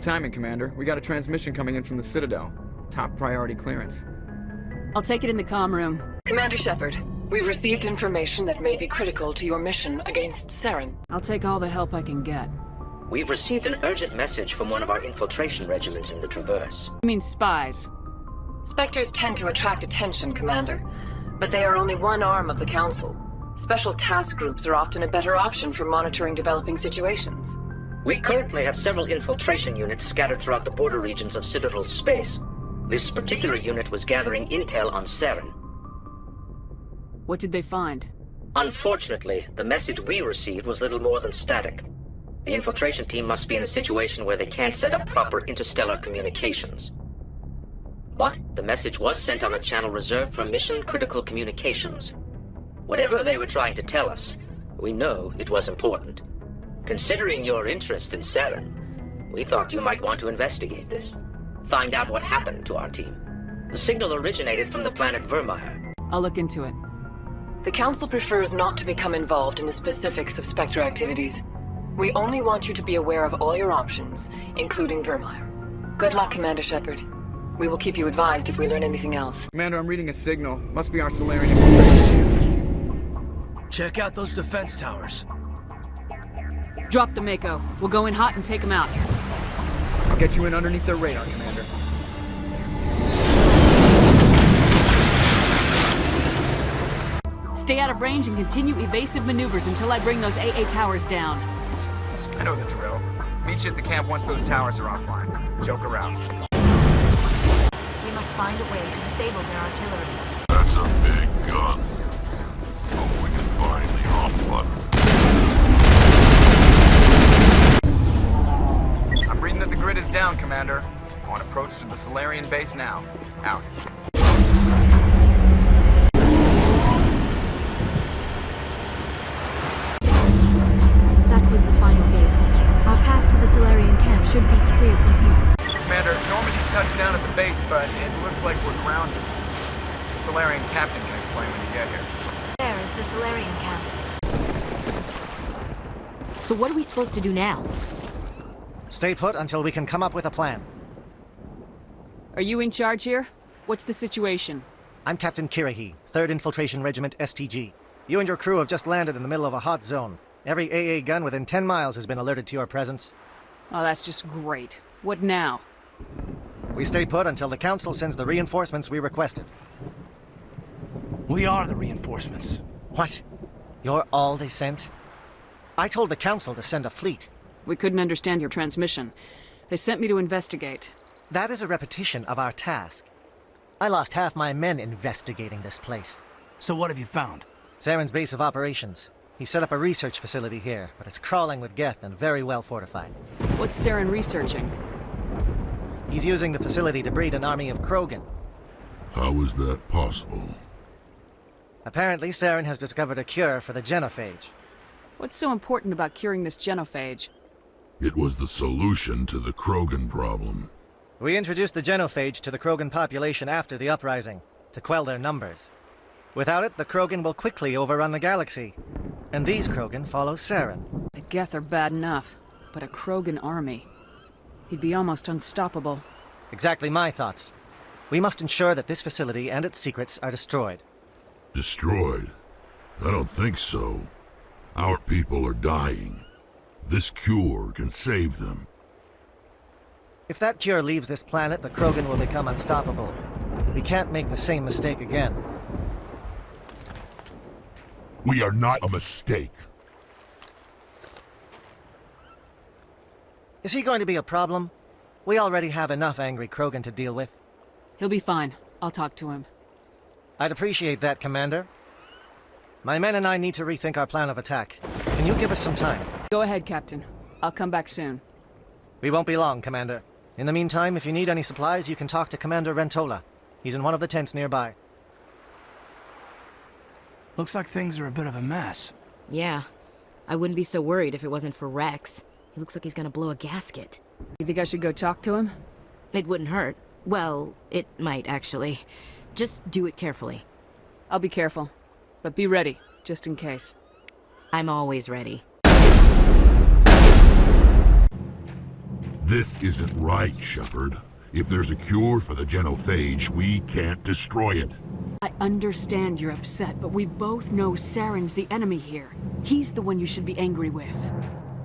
timing, Commander. We got a transmission coming in from the Citadel. Top priority clearance. I'll take it in the comm room. Commander Shepard, we've received information that may be critical to your mission against Saren. I'll take all the help I can get. We've received an urgent message from one of our infiltration regiments in the Traverse. I mean spies. Spectres tend to attract attention, Commander, but they are only one arm of the Council. Special task groups are often a better option for monitoring developing situations. We currently have several infiltration units scattered throughout the border regions of Citadel space. This particular unit was gathering intel on Saren. What did they find? Unfortunately, the message we received was little more than static. The infiltration team must be in a situation where they can't set up proper interstellar communications. But the message was sent on a channel reserved for mission-critical communications. Whatever they were trying to tell us, we know it was important. Considering your interest in Saren, we thought you might want to investigate this. Find out what happened to our team. The signal originated from the planet Virmire. I'll look into it. The Council prefers not to become involved in the specifics of Spectre activities. We only want you to be aware of all your options, including Virmire. Good luck, Commander Shepard. We will keep you advised if we learn anything else. Commander, I'm reading a signal. Must be our Salarian infiltration team. Check out those defense towers. Drop the Mako. We'll go in hot and take them out. I'll get you in underneath their radar, Commander. Stay out of range and continue evasive maneuvers until I bring those AA towers down. I know the drill. Meet you at the camp once those towers are offline. Joke around. We must find a way to disable their artillery. That's a big gun. Hope we can find the off button. I'm reading that the grid is down, Commander. On approach to the Salarian base now. Out. That was the final gate. Our path to the Salarian camp should be clear from here. Commander, Normandy's touched down at the base, but it looks like we're grounded. The Salarian captain can explain when you get here. There is the Salarian camp. So what are we supposed to do now? Stay put until we can come up with a plan. Are you in charge here? What's the situation? I'm Captain Kirrahe, 3rd Infiltration Regiment STG. You and your crew have just landed in the middle of a hot zone. Every AA gun within 10 miles has been alerted to your presence. Oh, that's just great. What now? We stay put until the Council sends the reinforcements we requested. We are the reinforcements. What? You're all they sent? I told the Council to send a fleet. We couldn't understand your transmission. They sent me to investigate. That is a repetition of our task. I lost half my men investigating this place. So what have you found? Saren's base of operations. He set up a research facility here, but it's crawling with geth and very well fortified. What's Saren researching? He's using the facility to breed an army of Krogan. How is that possible? Apparently, Saren has discovered a cure for the genophage. What's so important about curing this genophage? It was the solution to the Krogan problem. We introduced the genophage to the Krogan population after the uprising, to quell their numbers. Without it, the Krogan will quickly overrun the galaxy. And these Krogan follow Saren. The geth are bad enough, but a Krogan army. He'd be almost unstoppable. Exactly my thoughts. We must ensure that this facility and its secrets are destroyed. Destroyed? I don't think so. Our people are dying. This cure can save them. If that cure leaves this planet, the Krogan will become unstoppable. We can't make the same mistake again. We are not a mistake. Is he going to be a problem? We already have enough angry Krogan to deal with. He'll be fine. I'll talk to him. I'd appreciate that, Commander. My men and I need to rethink our plan of attack. Can you give us some time? Go ahead, Captain. I'll come back soon. We won't be long, Commander. In the meantime, if you need any supplies, you can talk to Commander Rentola. He's in one of the tents nearby. Looks like things are a bit of a mess. Yeah. I wouldn't be so worried if it wasn't for Rex. He looks like he's gonna blow a gasket. You think I should go talk to him? It wouldn't hurt. Well, it might, actually. Just do it carefully. I'll be careful. But be ready, just in case. I'm always ready. This isn't right, Shepard. If there's a cure for the genophage, we can't destroy it. I understand you're upset, but we both know Saren's the enemy here. He's the one you should be angry with.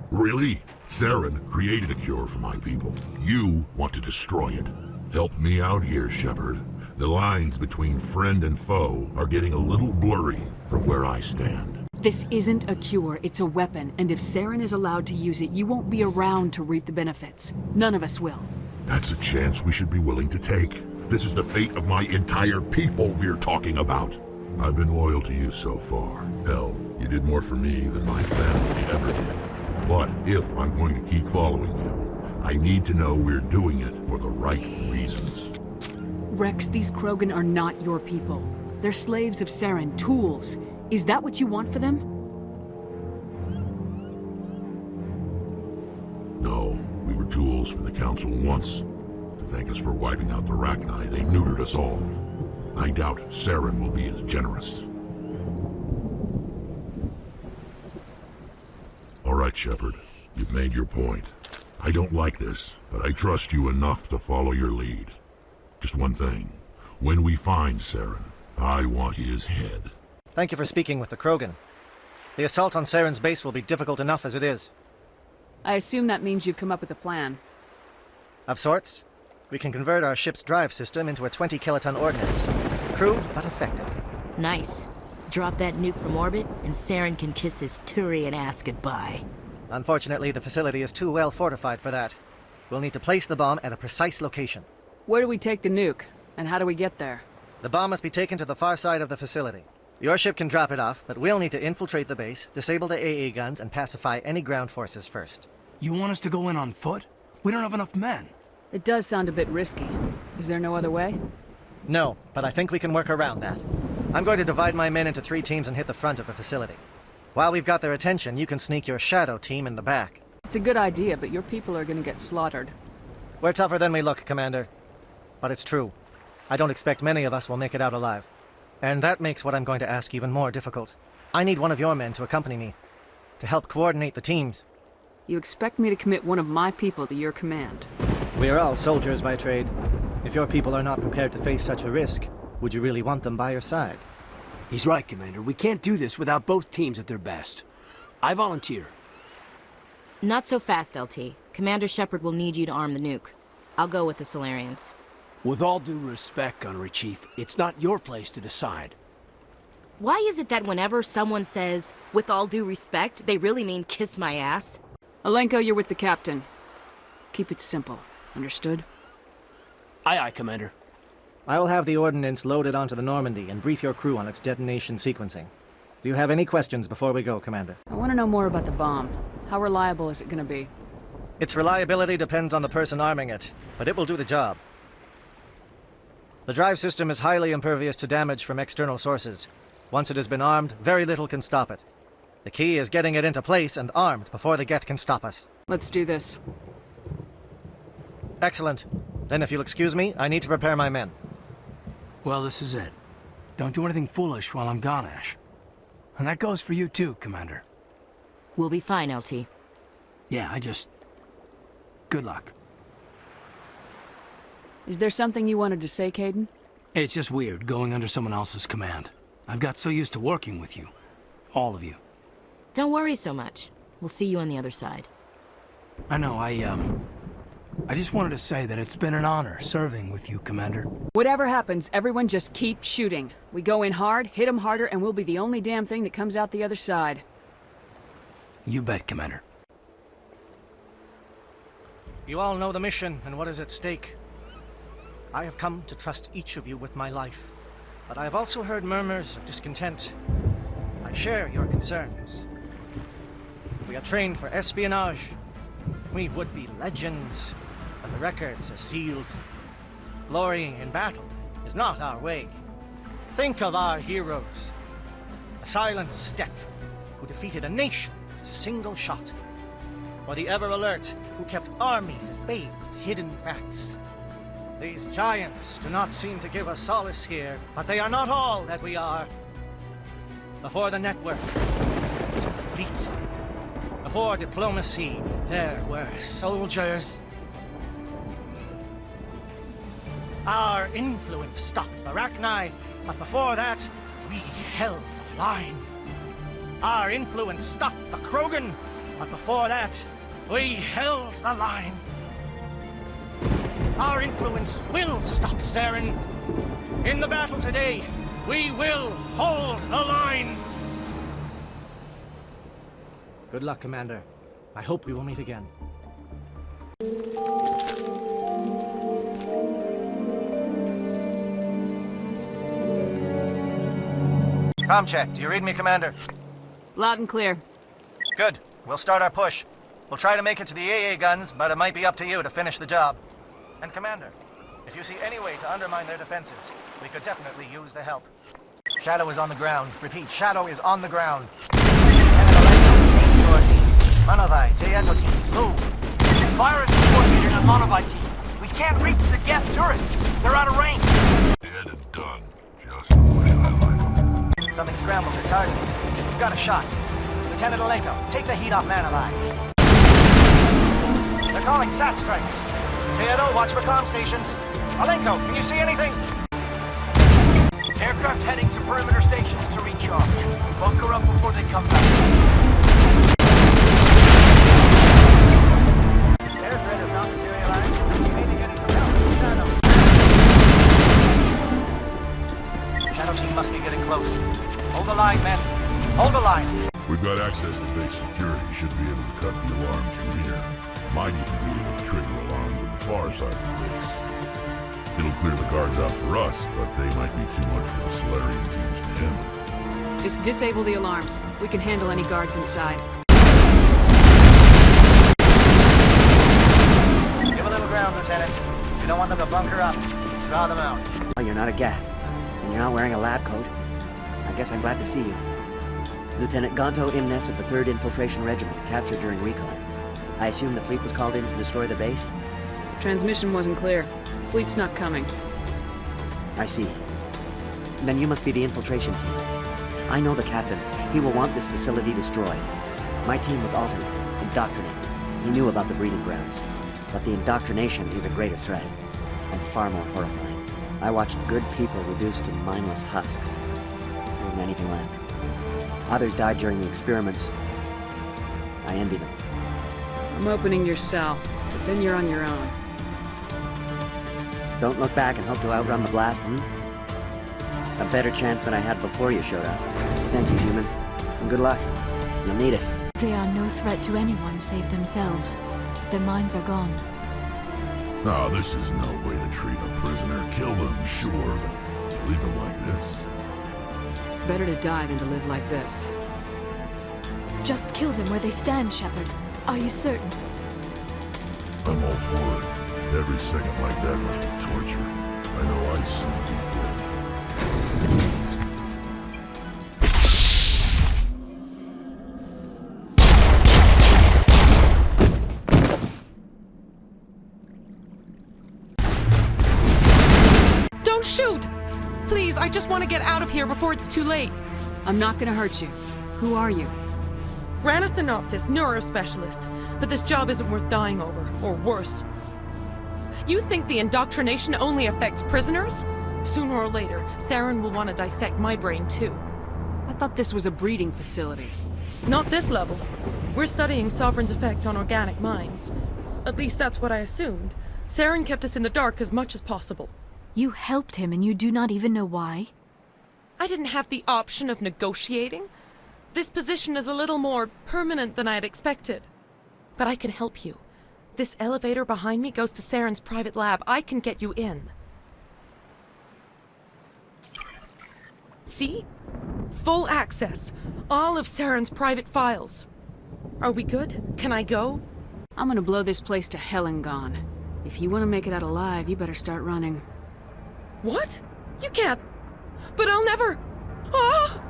Really? Saren created a cure for my people. You want to destroy it. Help me out here, Shepard. The lines between friend and foe are getting a little blurry from where I stand. This isn't a cure, it's a weapon, and if Saren is allowed to use it, you won't be around to reap the benefits. None of us will. That's a chance we should be willing to take. This is the fate of my entire people we're talking about. I've been loyal to you so far. Hell, you did more for me than my family ever did. But if I'm going to keep following you, I need to know we're doing it for the right reasons. Rex, these Krogan are not your people. They're slaves of Saren, tools. Is that what you want for them? No, we were tools for the Council once. To thank us for wiping out the Rachni, they neutered us all. I doubt Saren will be as generous. All right, Shepard. You've made your point. I don't like this, but I trust you enough to follow your lead. Just one thing. When we find Saren, I want his head. Thank you for speaking with the Krogan. The assault on Saren's base will be difficult enough as it is. I assume that means you've come up with a plan. Of sorts. We can convert our ship's drive system into a 20-kiloton ordnance. Crude, but effective. Nice. Drop that nuke from orbit, and Saren can kiss his Turian ass goodbye. Unfortunately, the facility is too well fortified for that. We'll need to place the bomb at a precise location. Where do we take the nuke? And how do we get there? The bomb must be taken to the far side of the facility. Your ship can drop it off, but we'll need to infiltrate the base, disable the AA guns, and pacify any ground forces first. You want us to go in on foot? We don't have enough men. It does sound a bit risky. Is there no other way? No, but I think we can work around that. I'm going to divide my men into 3 teams and hit the front of the facility. While we've got their attention, you can sneak your shadow team in the back. It's a good idea, but your people are gonna get slaughtered. We're tougher than we look, Commander. But it's true. I don't expect many of us will make it out alive. And that makes what I'm going to ask even more difficult. I need one of your men to accompany me, to help coordinate the teams. You expect me to commit one of my people to your command? We are all soldiers by trade. If your people are not prepared to face such a risk, would you really want them by your side? He's right, Commander. We can't do this without both teams at their best. I volunteer. Not so fast, LT. Commander Shepard will need you to arm the nuke. I'll go with the Solarians. With all due respect, Gunnery Chief, it's not your place to decide. Why is it that whenever someone says, with all due respect, they really mean kiss my ass? Alenko, you're with the captain. Keep it simple. Understood? Aye, aye, Commander. I will have the ordnance loaded onto the Normandy and brief your crew on its detonation sequencing. Do you have any questions before we go, Commander? I want to know more about the bomb. How reliable is it going to be? Its reliability depends on the person arming it, but it will do the job. The drive system is highly impervious to damage from external sources. Once it has been armed, very little can stop it. The key is getting it into place and armed before the geth can stop us. Let's do this. Excellent. Then if you'll excuse me, I need to prepare my men. Well, this is it. Don't do anything foolish while I'm gone, Ash. And that goes for you too, Commander. We'll be fine, LT. Yeah, good luck. Is there something you wanted to say, Caden? It's just weird going under someone else's command. I've got so used to working with you. All of you. Don't worry so much. We'll see you on the other side. I know, I just wanted to say that it's been an honor serving with you, Commander. Whatever happens, everyone just keep shooting. We go in hard, hit them harder, and we'll be the only damn thing that comes out the other side. You bet, Commander. You all know the mission and what is at stake. I have come to trust each of you with my life, but I have also heard murmurs of discontent. I share your concerns. We are trained for espionage. We would be legends, but the records are sealed. Glorying in battle is not our way. Think of our heroes. A silent step who defeated a nation with a single shot. Or the ever-alert who kept armies at bay with hidden facts. These giants do not seem to give us solace here, but they are not all that we are. Before the network was a fleet. Before diplomacy, there were soldiers. Our influence stopped the Rachni, but before that, we held the line. Our influence stopped the Krogan, but before that, we held the line. Our influence will stop Saren. In the battle today, we will hold the line. Good luck, Commander. I hope we will meet again. Com check. Do you read me, Commander? Loud and clear. Good. We'll start our push. We'll try to make it to the AA guns, but it might be up to you to finish the job. And Commander, if you see any way to undermine their defenses, we could definitely use the help. Shadow is on the ground. Repeat, Shadow is on the ground. Your team. Manovai, Jayeto team, move. Fire is coordinated on Monovite team. We can't reach the geth turrets. They're out of range. Dead and done. Just the way I like them. Something scrambled their target. We've got a shot. Lieutenant Alenko, take the heat off Manovai. They're calling SAT strikes. Jayeto, watch for comm stations. Alenko, can you see anything? Aircraft heading to perimeter stations to recharge. Bunker up before they come back. Air threat has not materialized. We need to get in some help. Shadow. Shadow team must be getting close. Hold the line, men. Hold the line. We've got access to base security. Should be able to cut the alarms from here. Might even be able to trigger alarms on the far side of the base. It'll clear the guards out for us, but they might be too much for the Solarian teams to handle. Just disable the alarms. We can handle any guards inside. Give a little ground, Lieutenant. We don't want them to bunker up. Draw them out. Oh, you're not a geth, and you're not wearing a lab coat. I guess I'm glad to see you. Lieutenant Gonto Imnes of the 3rd Infiltration Regiment, captured during recon. I assume the fleet was called in to destroy the base? The transmission wasn't clear. Fleet's not coming. I see. Then you must be the infiltration team. I know the captain. He will want this facility destroyed. My team was altered, indoctrinated. He knew about the breeding grounds. But the indoctrination is a greater threat, and far more horrifying. I watched good people reduced to mindless husks. There wasn't anything left. Others died during the experiments. I envy them. I'm opening your cell, but then you're on your own. Don't look back and hope to outrun the blast, A better chance than I had before you showed up. Thank you, human. And good luck. You'll need it. They are no threat to anyone save themselves. Their minds are gone. No, this is no way to treat a prisoner. Kill them, sure, but to leave them like this. Better to die than to live like this. Just kill them where they stand, Shepard. Are you certain? I'm all for it. Every second like that must be torture. I know I'd soon be dead. Don't shoot! Please, I just want to get out of here before it's too late. I'm not gonna hurt you. Who are you? Ranathanoptis, neurospecialist. But this job isn't worth dying over, or worse. You think the indoctrination only affects prisoners? Sooner or later, Saren will want to dissect my brain too. I thought this was a breeding facility. Not this level. We're studying Sovereign's effect on organic minds. At least that's what I assumed. Saren kept us in the dark as much as possible. You helped him and you do not even know why? I didn't have the option of negotiating. This position is a little more permanent than I had expected. But I can help you. This elevator behind me goes to Saren's private lab. I can get you in. See? Full access. All of Saren's private files. Are we good? Can I go? I'm gonna blow this place to hell and gone. If you want to make it out alive, you better start running. What? You can't. But I'll never. Ah!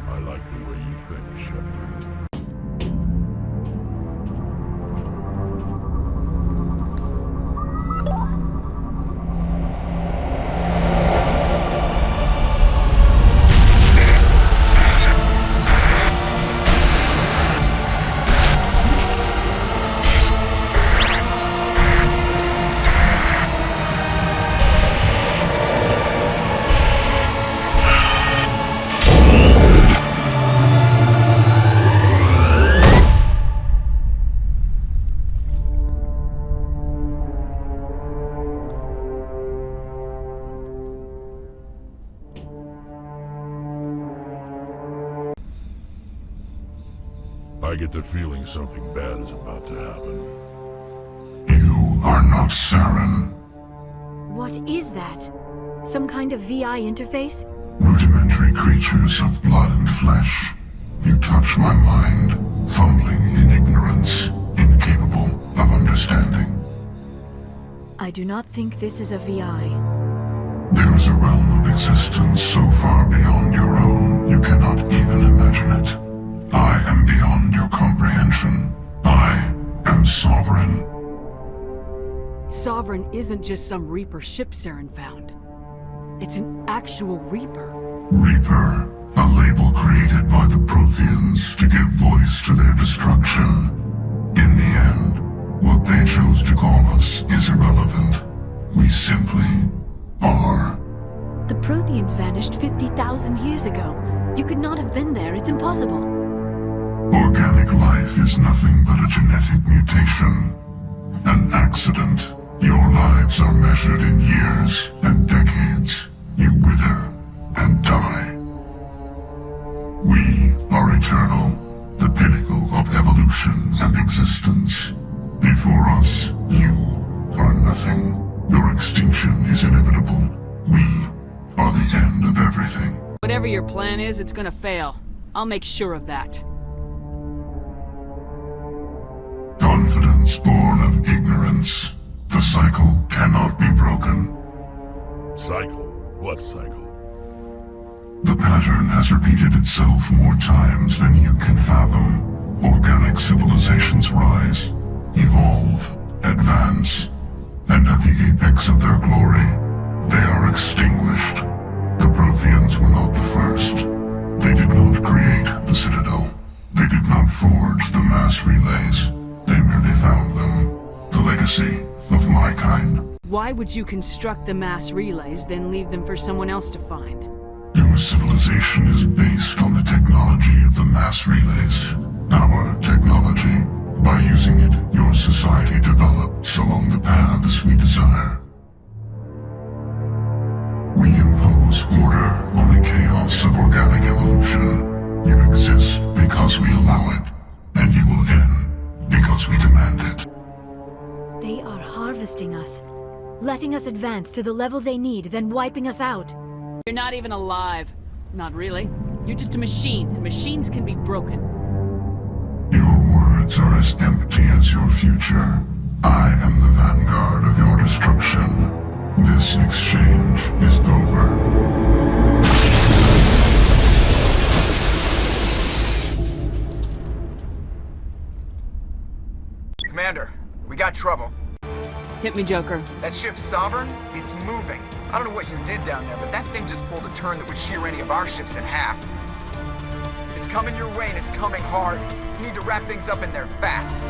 I like the way you think, Shepard. I get the feeling something bad is about to happen. You are not Saren. What is that? Some kind of VI interface? Rudimentary creatures of blood and flesh. You touch my mind, fumbling in ignorance, incapable of understanding. I do not think this is a VI. There is a realm of existence so far beyond your own, you cannot even imagine it. I am beyond your comprehension. I am sovereign. Sovereign isn't just some Reaper ship Saren found. It's an actual Reaper. Reaper, a label created by the Protheans to give voice to their destruction. In the end, what they chose to call us is irrelevant. We simply are. The Protheans vanished 50,000 years ago. You could not have been there. It's impossible. Organic life is nothing but a genetic mutation. An accident. Your lives are measured in years and decades. You wither and die. We are eternal, the pinnacle of evolution and existence. Before us, you are nothing. Your extinction is inevitable. We are the end of everything. Whatever your plan is, it's gonna fail. I'll make sure of that. Confidence born of ignorance. The cycle cannot be broken. Cycle? What cycle? The pattern has repeated itself more times than you can fathom. Organic civilizations rise, evolve, advance, and at the apex of their glory, they are extinguished. The Protheans were not the first. They did not create the Citadel. They did not forge the mass relays. They merely found them. The legacy of my kind. Why would you construct the mass relays, then leave them for someone else to find? Your civilization is based on the technology of the mass relays. Our technology. By using it, your society develops along the paths we desire. We impose order on the chaos of organic evolution. You exist because we allow it, and you will end because we demand it. They are harvesting us, letting us advance to the level they need, then wiping us out. You're not even alive. Not really. You're just a machine, and machines can be broken. Your words are as empty as your future. I am the vanguard of your destruction. This exchange is over. Commander, we got trouble. Hit me, Joker. That ship Sovereign? It's moving. I don't know what you did down there, but that thing just pulled a turn that would shear any of our ships in half. It's coming your way, and it's coming hard. You need to wrap things up in there fast.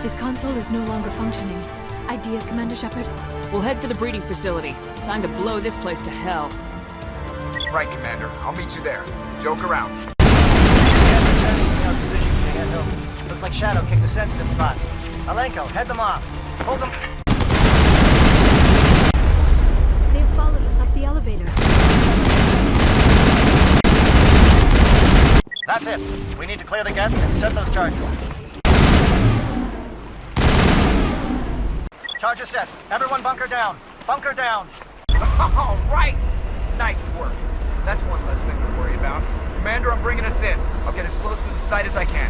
This console is no longer functioning. Ideas, Commander Shepard? We'll head for the breeding facility. Time to blow this place to hell. Right, Commander. I'll meet you there. Joker out. Our position, Geth. Looks like Shadow kicked a sensitive spot. Alenko, head them off. Hold them. They've followed us up the elevator. That's it. We need to clear the geth and set those charges. Charges set. Everyone bunker down. Bunker down. All right. Nice work. That's one less thing to worry about. Commander, I'm bringing us in. I'll get as close to the site as I can.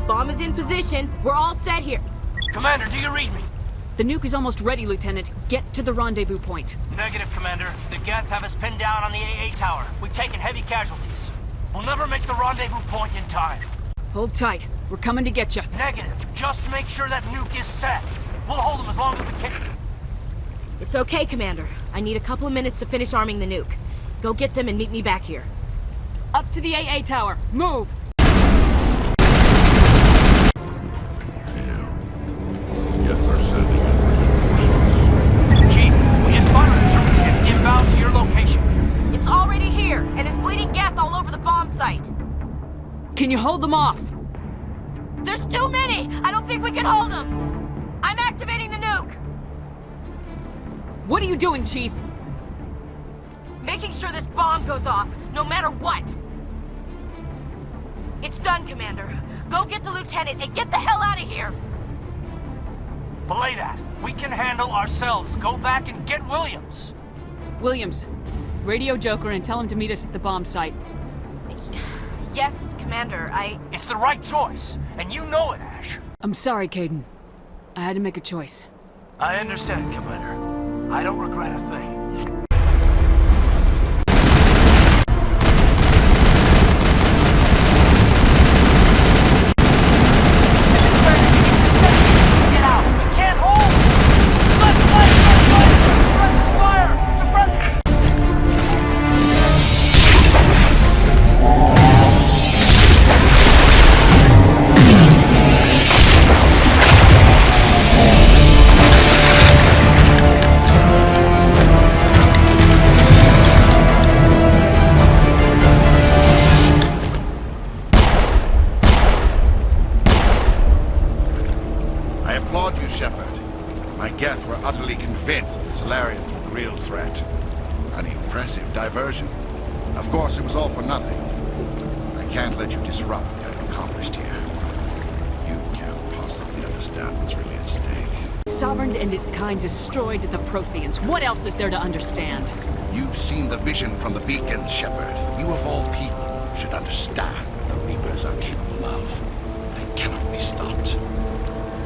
Bomb is in position. We're all set here. Commander, do you read me? The nuke is almost ready, Lieutenant. Get to the rendezvous point. Negative, Commander. The geth have us pinned down on the AA tower. We've taken heavy casualties. We'll never make the rendezvous point in time. Hold tight. We're coming to get you. Negative. Just make sure that nuke is set. We'll hold them as long as we can. It's okay, Commander. I need a couple of minutes to finish arming the nuke. Go get them and meet me back here. Up to the AA tower. Move! Geth are sending in reinforcements. Chief, we just spotted a troop ship inbound to your location. It's already here, and is bleeding geth all over the bomb site. Can you hold them off? There's too many! I don't think we can hold them! I'm activating the nuke! What are you doing, Chief? Making sure this bomb goes off, no matter what! It's done, Commander. Go get the lieutenant and get the hell out of here! Belay that. We can handle ourselves. Go back and get Williams. Williams, radio Joker and tell him to meet us at the bomb site. Yes, Commander, It's the right choice, and you know it, Ash. I'm sorry, Caden. I had to make a choice. I understand, Commander. I don't regret a thing. Geth were utterly convinced the Solarians were the real threat. An impressive diversion. Of course, it was all for nothing. I can't let you disrupt what I've accomplished here. You can't possibly understand what's really at stake. Sovereign and its kind destroyed the Protheans. What else is there to understand? You've seen the vision from the beacons, Shepard. You of all people should understand what the Reapers are capable of. They cannot be stopped.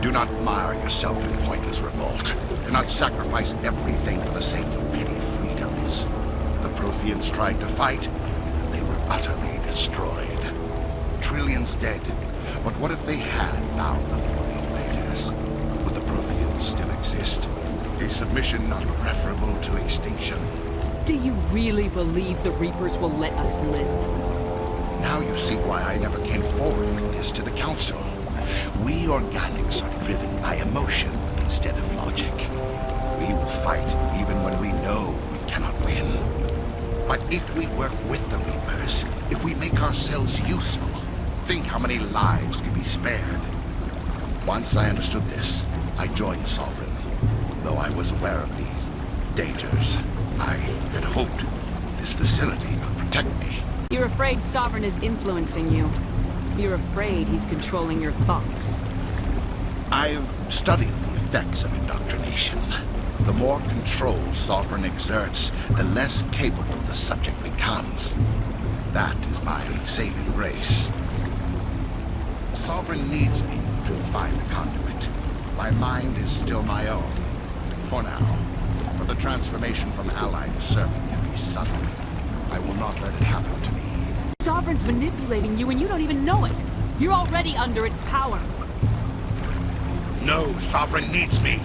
Do not mire yourself in pointless revolt. Do not sacrifice everything for the sake of petty freedoms. The Protheans tried to fight, and they were utterly destroyed. Trillions dead. But what if they had bowed before the invaders? Would the Protheans still exist? Is submission not preferable to extinction? Do you really believe the Reapers will let us live? Now you see why I never came forward with this to the Council. We organics are driven by emotion instead of logic. We will fight even when we know we cannot win. But if we work with the Reapers, if we make ourselves useful, think how many lives could be spared. Once I understood this, I joined Sovereign, though I was aware of the dangers. I had hoped this facility could protect me. You're afraid Sovereign is influencing you. You're afraid he's controlling your thoughts. I've studied the effects of indoctrination. The more control Sovereign exerts, the less capable the subject becomes. That is my saving grace. Sovereign needs me to find the conduit. My mind is still my own, for now. But the transformation from ally to servant can be subtle. I will not let it happen to me. Sovereign's manipulating you and you don't even know it. You're already under its power. No, Sovereign needs me.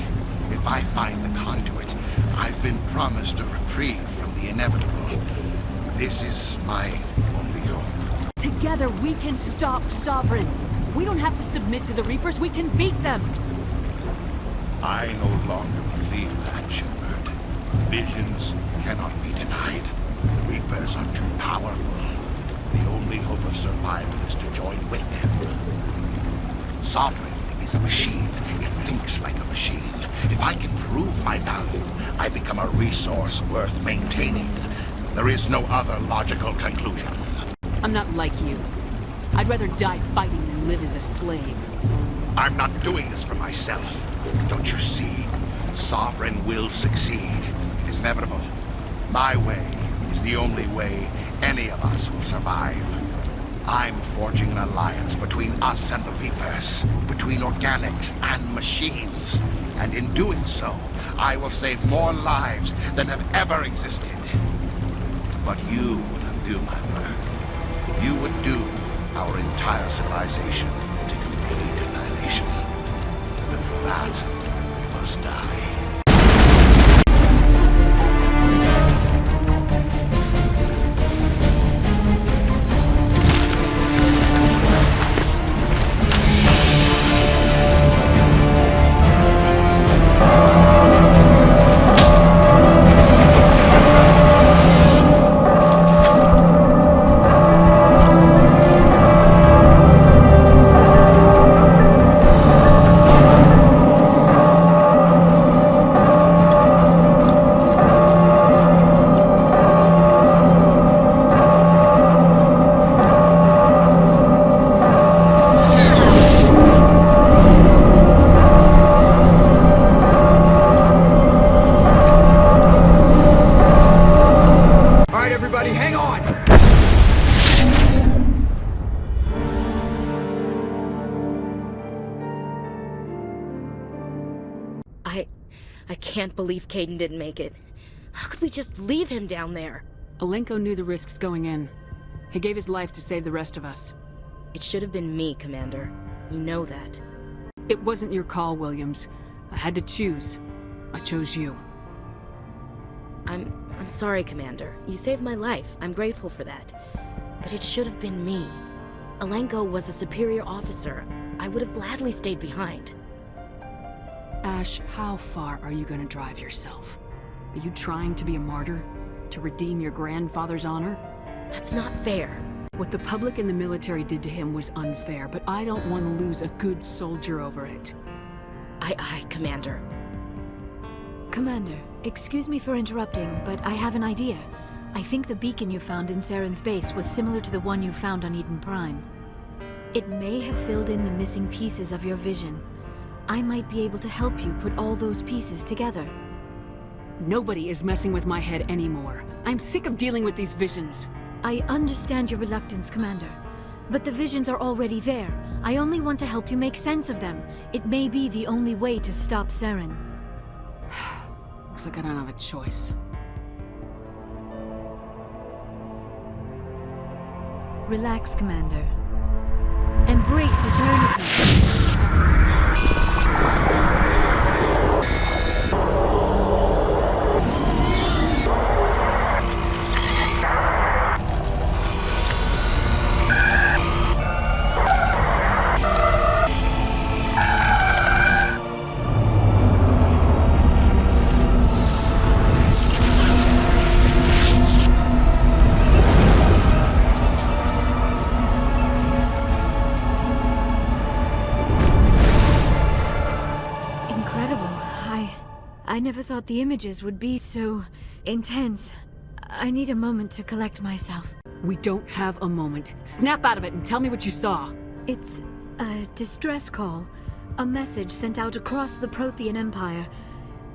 If I find the conduit, I've been promised a reprieve from the inevitable. This is my only hope. Together we can stop Sovereign. We don't have to submit to the Reapers, we can beat them. I no longer believe that, Shepard. Visions cannot be denied. The Reapers are too powerful. The only hope of survival is to join with them. Sovereign is a machine. It thinks like a machine. If I can prove my value, I become a resource worth maintaining. There is no other logical conclusion. I'm not like you. I'd rather die fighting than live as a slave. I'm not doing this for myself. Don't you see? Sovereign will succeed. It is inevitable. My way is the only way any of us will survive. I'm forging an alliance between us and the Reapers, between organics and machines. And in doing so, I will save more lives than have ever existed. But you would undo my work. You would doom our entire civilization to complete annihilation. But for that, you must die. I can't believe Caden didn't make it. How could we just leave him down there? Alenko knew the risks going in. He gave his life to save the rest of us. It should have been me, Commander. You know that. It wasn't your call, Williams. I had to choose. I chose you. I'm sorry, Commander. You saved my life. I'm grateful for that. But it should have been me. Alenko was a superior officer. I would have gladly stayed behind. Ash, how far are you gonna drive yourself? Are you trying to be a martyr? To redeem your grandfather's honor? That's not fair. What the public and the military did to him was unfair, but I don't want to lose a good soldier over it. Aye, Commander. Commander, excuse me for interrupting, but I have an idea. I think the beacon you found in Saren's base was similar to the one you found on Eden Prime. It may have filled in the missing pieces of your vision. I might be able to help you put all those pieces together. Nobody is messing with my head anymore. I'm sick of dealing with these visions. I understand your reluctance, Commander. But the visions are already there. I only want to help you make sense of them. It may be the only way to stop Saren. Looks like I don't have a choice. Relax, Commander. Embrace eternity. I never thought the images would be so intense. I need a moment to collect myself. We don't have a moment. Snap out of it and tell me what you saw. It's a distress call. A message sent out across the Prothean Empire.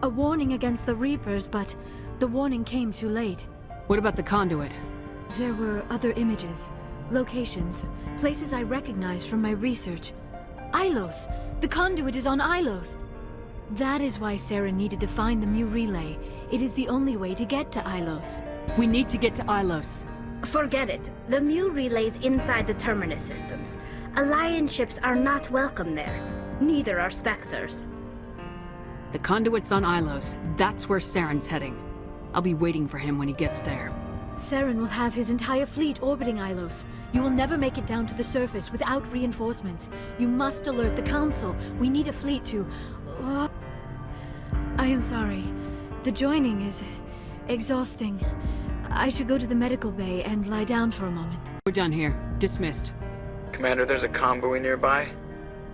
A warning against the Reapers, but the warning came too late. What about the conduit? There were other images, locations, places I recognized from my research. Ilos! The conduit is on Ilos! That is why Saren needed to find the Mu relay. It is the only way to get to Ilos. We need to get to Ilos. Forget it. The Mu relay's inside the Terminus systems. Alliance ships are not welcome there. Neither are Spectres. The conduit's on Ilos. That's where Saren's heading. I'll be waiting for him when he gets there. Saren will have his entire fleet orbiting Ilos. You will never make it down to the surface without reinforcements. You must alert the Council. We need a fleet to... I am sorry. The joining is exhausting. I should go to the medical bay and lie down for a moment. We're done here. Dismissed. Commander, there's a convoy nearby.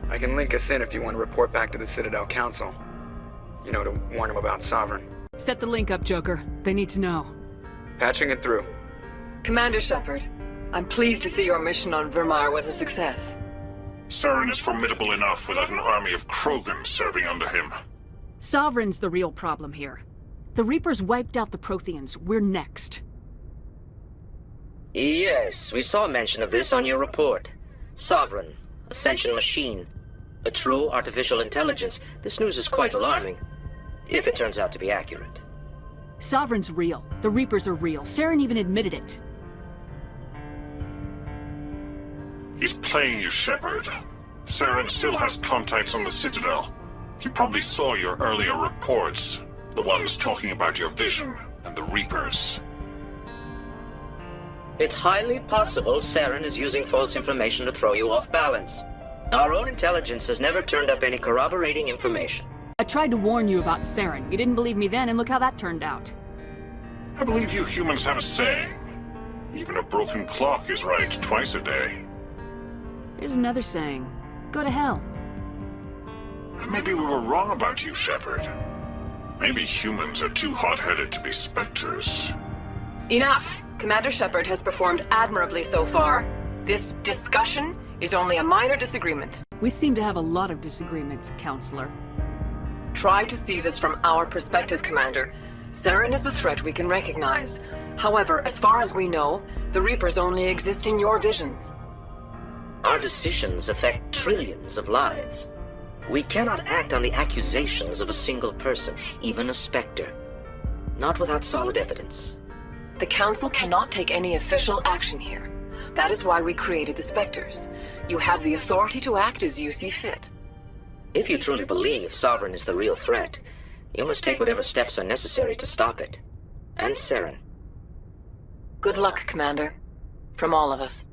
I can link us in if you want to report back to the Citadel Council. You know, to warn them about Sovereign. Set the link up, Joker. They need to know. Patching it through. Commander Shepard, I'm pleased to see your mission on Virmire was a success. Saren is formidable enough without an army of Krogan serving under him. Sovereign's the real problem here. The Reapers wiped out the Protheans. We're next. Yes, we saw mention of this on your report. Sovereign, Ascension machine, a true artificial intelligence. This news is quite alarming, if it turns out to be accurate. Sovereign's real. The Reapers are real. Saren even admitted it. He's playing you, Shepard. Saren still has contacts on the Citadel. He probably saw your earlier reports, the ones talking about your vision and the Reapers. It's highly possible Saren is using false information to throw you off balance. Our own intelligence has never turned up any corroborating information. I tried to warn you about Saren. You didn't believe me then, and look how that turned out. I believe you humans have a saying. Even a broken clock is right twice a day. Here's another saying. Go to hell. Maybe we were wrong about you, Shepard. Maybe humans are too hot-headed to be Spectres. Enough! Commander Shepard has performed admirably so far. This discussion is only a minor disagreement. We seem to have a lot of disagreements, Counselor. Try to see this from our perspective, Commander. Saren is a threat we can recognize. However, as far as we know, the Reapers only exist in your visions. Our decisions affect trillions of lives. We cannot act on the accusations of a single person, even a Spectre. Not without solid evidence. The Council cannot take any official action here. That is why we created the Spectres. You have the authority to act as you see fit. If you truly believe Sovereign is the real threat, you must take whatever steps are necessary to stop it. And Saren. Good luck, Commander. From all of us.